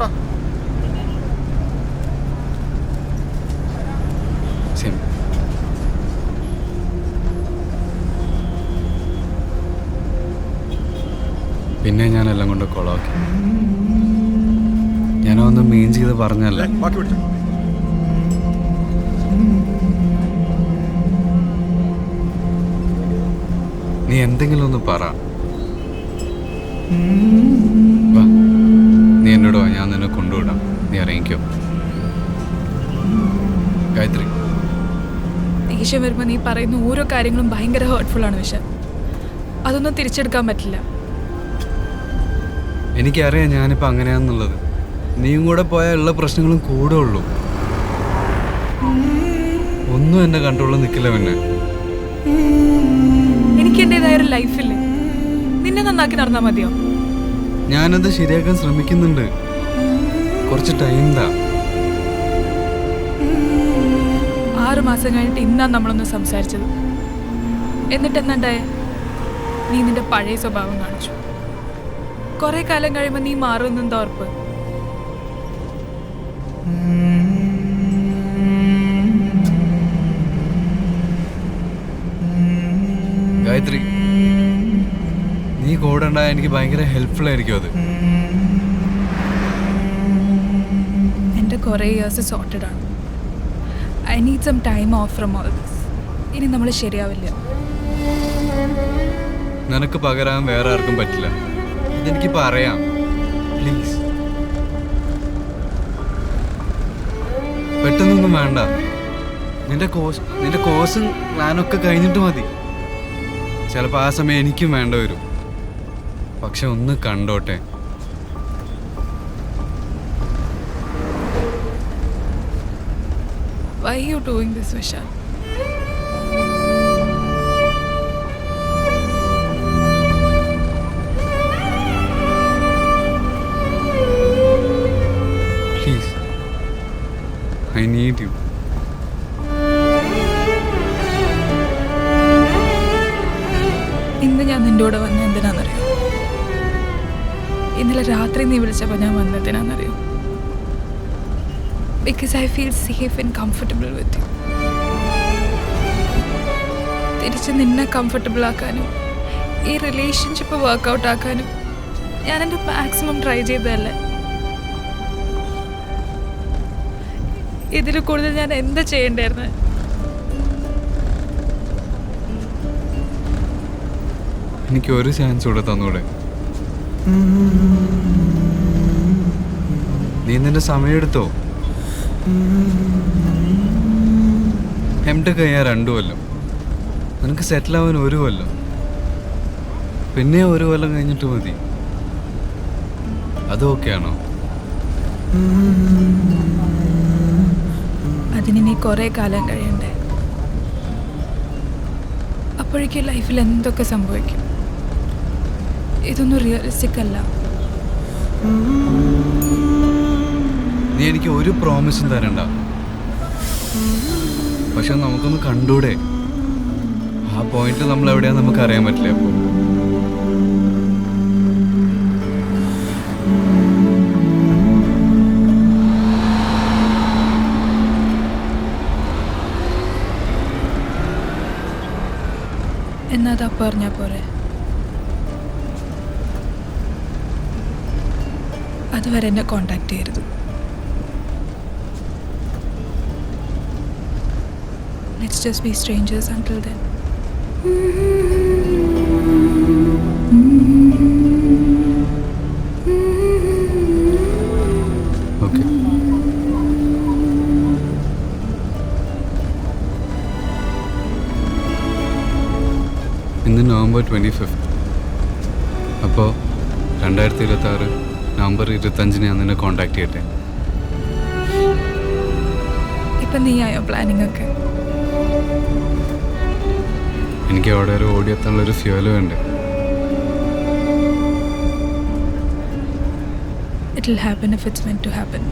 പോടാ. പിന്നെ ഞാനെല്ലാം കൊണ്ട് കൊളാക്കി. ഞാനൊന്ന് മീൻ ചെയ്ത് പറഞ്ഞല്ലേ. നീ എന്തെങ്കിലും ഒന്ന് പറ. നീ എന്നോട് വാ, ഞാൻ നിന്നെ കൊണ്ടുവിടാം. നീ ഇറങ്ങിക്കോ. ഗായത്രി, ദേഷ്യം വരുമ്പോൾ നീ പറയുന്ന ഓരോ കാര്യങ്ങളും ഭയങ്കര ഹേർട്ട്ഫുൾ ആണ്. പക്ഷെ അതൊന്നും തിരിച്ചെടുക്കാൻ പറ്റില്ല. എനിക്കറിയാം ഞാനിപ്പോൾ അങ്ങനെയാണെന്നുള്ളത്. നീയും കൂടെ പോയാൽ ഉള്ള പ്രശ്നങ്ങളും കൂടെ ഉള്ളൂ. ഒന്നും എന്നെ കൺട്രോളിൽ നിൽക്കില്ല. പിന്നെ എനിക്ക് എൻ്റെതായ ഒരു ലൈഫില്ലേ, നിന്നെ നന്നാക്കി നടന്നാൽ മതിയോ? ഞാനത് ശരിയാക്കാൻ ശ്രമിക്കുന്നുണ്ട്. കുറച്ച് ടൈം താ. 6 മാസം കഴിഞ്ഞിട്ട് ഇന്നാണ് നമ്മളൊന്ന് സംസാരിച്ചത്. എന്നിട്ട് എന്താണ്ടായ? നീ നിന്റെ പഴയ സ്വഭാവം കാണിച്ചു. കുറെ കാലം കഴിയുമ്പോൾ നീ മാറുമെന്നെന്താ ഉറപ്പ്? ഗായത്രി, നീ കൂടെ ഉണ്ടായാൽ എനിക്ക് ഭയങ്കര ഹെൽപ്ഫുൾ ആയിരിക്കും. അത് എൻ്റെ കുറേ ഇയേഴ്സ് സോർട്ടഡ് ആണ്. I need some time off from all this. ഇനി നമ്മൾ ശരിയാവില്ല. നിനക്ക് പകരാൻ വേറെ ആർക്കും പറ്റില്ല. ഇതെനിക്കിപ്പോൾ അറിയാം. പ്ലീസ്, പെട്ടെന്നൊന്നും വേണ്ട. നിന്റെ കോഴ്സും പ്ലാനൊക്കെ കഴിഞ്ഞിട്ട് മതി. ചിലപ്പോൾ ആ സമയം എനിക്കും വേണ്ട വരും. പക്ഷെ ഒന്ന് കണ്ടോട്ടെ. Why are you doing this, Vishal? Please, I need you. ഇന്ന് ഞാൻ നിൻ്റെ കൂടെ വന്ന എന്തിനാണെന്നറിയോ? ഇന്നലെ രാത്രി നീ വിളിച്ചപ്പോൾ ഞാൻ വന്നതിനാണെന്നറിയോ? Because I feel safe and comfortable with you. തിരിച്ച് നിന്നെ കംഫർട്ടബിൾ ആക്കാനും ഈ റിലേഷൻഷിപ്പ് വർക്കൗട്ട് ആക്കാനും ഞാൻ എൻ്റെ മാക്സിമം ട്രൈ ചെയ്തതല്ലേ. ഇതിൽ കൂടുതൽ ഞാൻ എന്താ ചെയ്യേണ്ടായിരുന്നു? എനിക്ക് ഒരു ചാൻസ് കൂടെ തന്നൂടെ? നീ നിന്റെ സമയം എടുത്തോ. എംടെക് കഴിയാൻ 2 കൊല്ലം, നിനക്ക് സെറ്റിൽ ആവാൻ 1 കൊല്ലം, പിന്നെ 1 കൊല്ലം കഴിഞ്ഞിട്ട് മതി. അത് ഓക്കെയാണോ? അതിന് നീ കുറേ കാലം കഴിയണ്ടേ. അപ്പോഴേക്കും ലൈഫിൽ എന്തൊക്കെ സംഭവിക്കും. ഇതൊന്നും റിയലിസ്റ്റിക് അല്ല. നീ എനിക്ക് ഒരു പ്രോമിസും തരണ്ട. പക്ഷെ നമുക്കൊന്ന് കണ്ടൂടെ? ആ പോയിന്റ് നമ്മൾ എവിടെയാന്ന് നമുക്ക് അറിയാൻ പറ്റില്ല. അപ്പോൾ എന്നാ അത് പറഞ്ഞാൽ പോരെ? അതുവരെ എന്നെ കോണ്ടാക്ട് ചെയ്യരുത്. Let's just be strangers until then. Okay. ഇന്ന് November 25. അപ്പോൾ 2026 November 25 ഞാൻ നിന്നെ കോണ്ടാക്ട് ചെയ്യട്ടെ. ഇപ്പം നീ ആയോ പ്ലാനിങ് ഒക്കെ? എനിക്ക് അവിടെ ഒരു ഓടിയെത്താനുള്ളൊരു ഫ്യൂവൽ വേണ്ടേ? It will happen if it's meant to happen.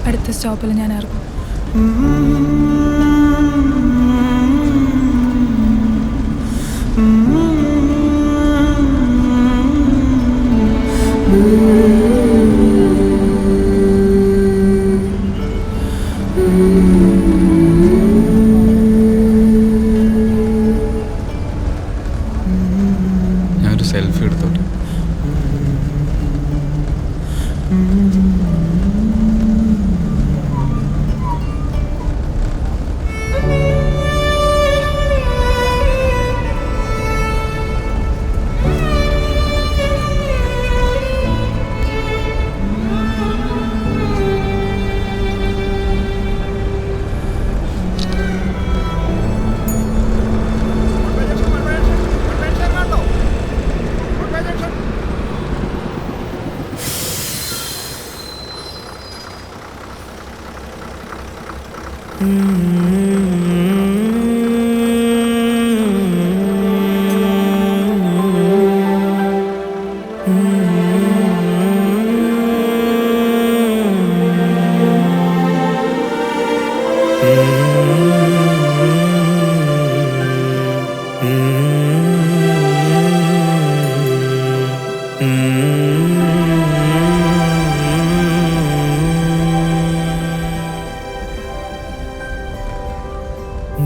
അടുത്ത സ്റ്റോപ്പിൽ ഞാൻ ഇറങ്ങും. ഞാനൊരു സെൽഫി എടുത്തോട്ടെ.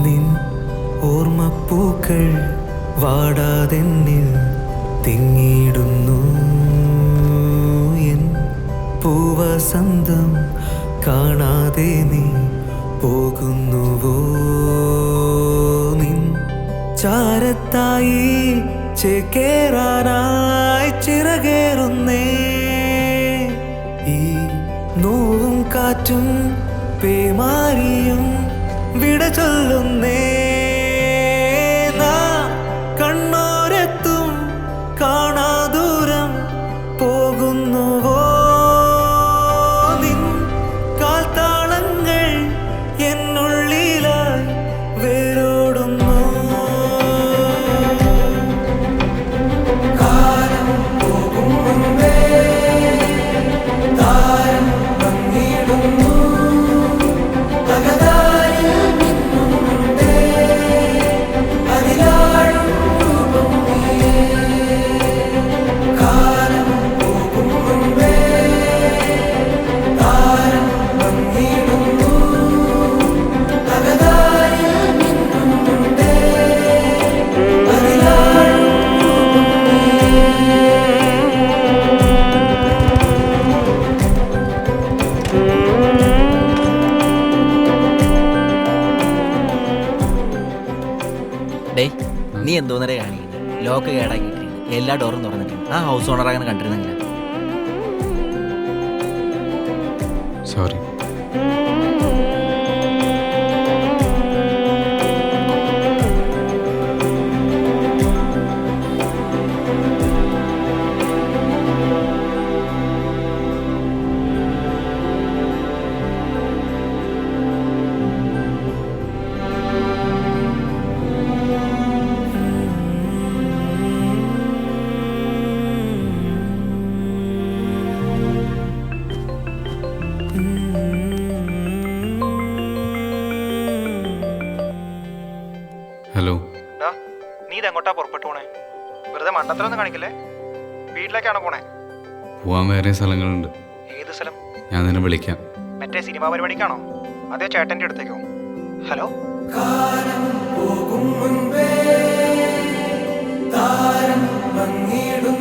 നിൻ ഓർമ്മപ്പൂക്കൾ വാടാതെന്നിൽ തിങ്ങിടുന്നു. എൻ പൂവസന്തം കാണാതെ നീ പോകുന്നുവോ? നിൻ ചാരത്തായി ചേക്കേറാനായി ചിറകേറുന്നേ. ഈ നോവും കാറ്റും പേമാരിയും വിട ചൊല്ലുന്നേ. നാം കണ്ണോരെത്തും കാണാദൂരം പോകുന്നുവോ? നിൻ കാൽത്താളങ്ങൾ എന്നുള്ളിലായി വേരോടുന്നു. കാലം പോകും മുൻപേ താരം ഭംഗിയിടുന്നു. നീ എന്തോന്നരെ കാണിക്കുന്നത്? ലോക്ക് കേടാക്കിയിട്ടില്ല, എല്ലാ ഡോറും തുറന്നിട്ടുണ്ട്. ആ ഹൗസ് ഓണർ അങ്ങനെ കണ്ടിരുന്നെങ്കിൽ സോറി. ഹലോ. നീ ഇതെങ്ങോട്ടാ പുറപ്പെട്ടു പോണേ? വെറുതെ മണ്ടത്തരൊന്നും കാണിക്കല്ലേ. വീട്ടിലേക്കാണോ പോണേ? പോവാൻ വേറെ സ്ഥലങ്ങളുണ്ട്. ഏത് സ്ഥലം? ഞാൻ നിന്നെ വിളിക്കാം. മറ്റേ സിനിമാ പരിപാടിക്കാണോ അതോ ചേട്ടൻ്റെ അടുത്തേക്കോ? ഹലോ. കാലം പോകും മുൻപേ താരം ഭംഗിയിടും.